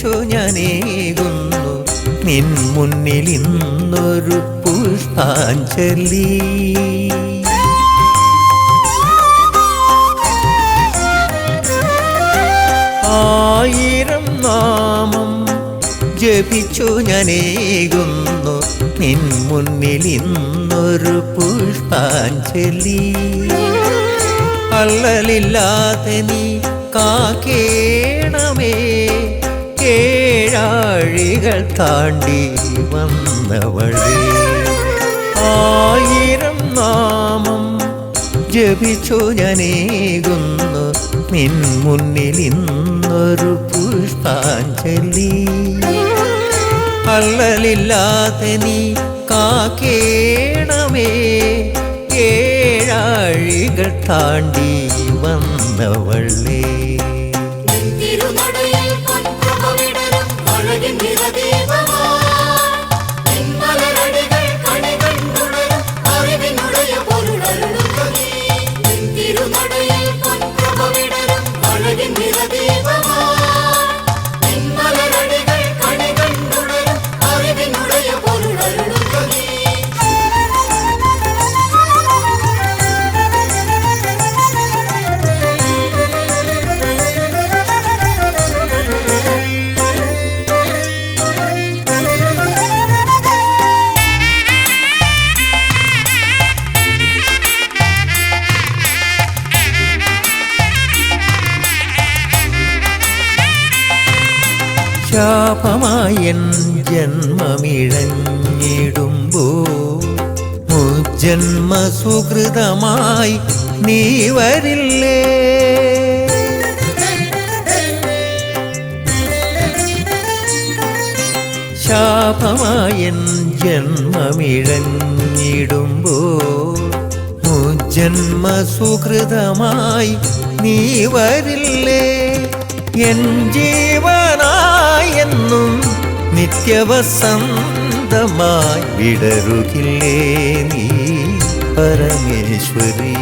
ജപിച്ചു ഞാനേകുന്നു നിൻ മുന്നിൽ ഇന്നൊരു പുഷ്പാഞ്ജലി. ആയിരം നാമം ജപിച്ചു ഞാനേകുന്നു നിൻ മുന്നിൽ ഇന്നൊരു പുഷ്പാഞ്ജലി. അല്ലലില്ലാതെ നീ കാക്കേണമേ, ഏഴാഴികൾ താണ്ടി വന്നവളേ. ആയിരം നാമം ജപിച്ചു ഞാനേകുന്നു നിൻ മുന്നിൽ ഇന്നൊരു പുഷ്പാഞ്ജലി. അല്ലലില്ലാതെ നീ കാക്കേണമേ, ഏഴാഴികൾ താണ്ടി വന്നവളേ. ശാപമായൻ ജന്മമിഴഞ്ഞിടുമ്പോ മുജ്ജന്മ സുഹൃതമായി നീ വരില്ലേ. ശാപമായൻ ജന്മമിഴഞ്ഞിടുമ്പോ മുജ്ജന്മ സുഹൃതമായി നീ വരില്ലേ. എൻ ജീവനായെന്നും നിത്യവസന്തമായി വിടരുകില്ലേ നീ പരമേശ്വരി.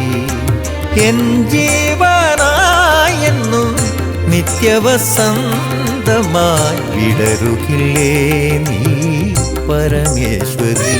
എൻ ജീവനായെന്നും നിത്യവസന്തമായി വിടരുകില്ലേ നീ പരമേശ്വരി.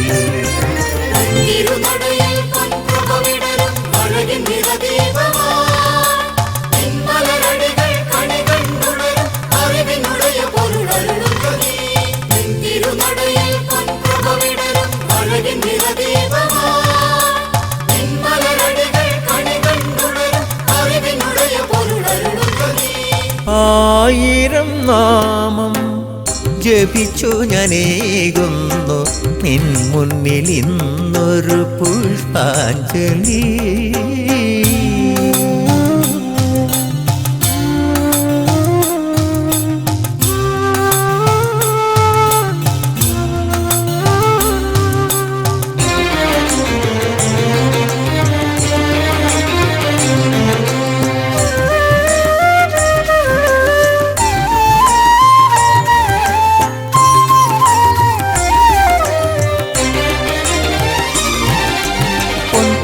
ആയിരം നാമം ജപിച്ചു ഞാനേകുന്നു നിൻ മുന്നിൽ ഇന്നൊരു പുഷ്പാഞ്ജലി.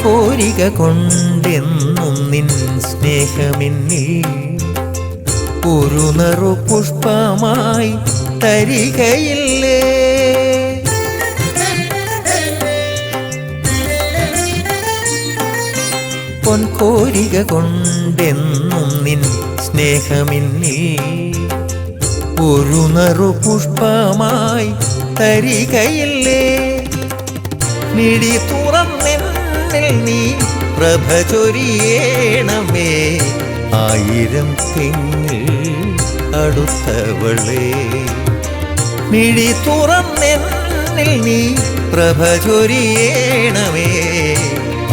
കോരിക കൊണ്ടെന്നും നിൻ സ്നേഹമെന്നിൽ ഒരു നറു പുഷ്പമായി തരികയില്ലേ. പൊൻകോരിക കൊണ്ടെന്നും നിൻ സ്നേഹമെന്നിൽ ഒരു നറു പുഷ്പമായി തരികയില്ലേ. മിഴി തുറന്നെന്നിൽ നീ പ്രഭ ചൊരിയേണമേ, ആയിരം തിങ്ങിൽ അടുത്തവളേ. മിഴി തുറന്നെന്നിൽ നീ പ്രഭ ചൊരിയേണമേ,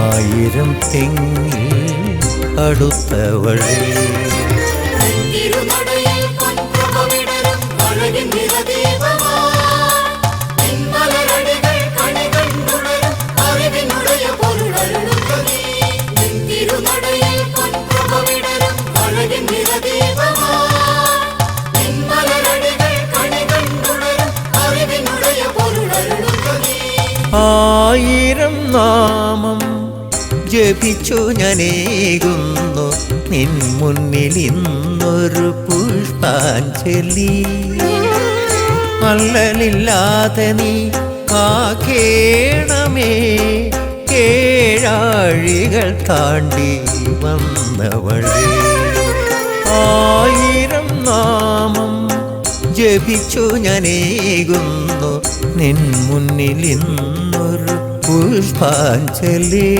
ആയിരം തിങ്ങിൽ അടുത്തവളേ. ആയിരം നാമം ജപിച്ചു ഞാനേകുന്നു നിൻ മുന്നിൽ ഇന്നൊരു പുഷ്പാഞ്ജലി. അല്ലലില്ലാതെ നീ കാക്കേണമേ ഏഴാഴികൾ താണ്ടി വന്നവളേ ആയിരം നാമം ജപിച്ചു ഞാനേകുന്നു നിൻ മുന്നിൽ ഇന്നൊരു പുഷ്പാഞ്ജലി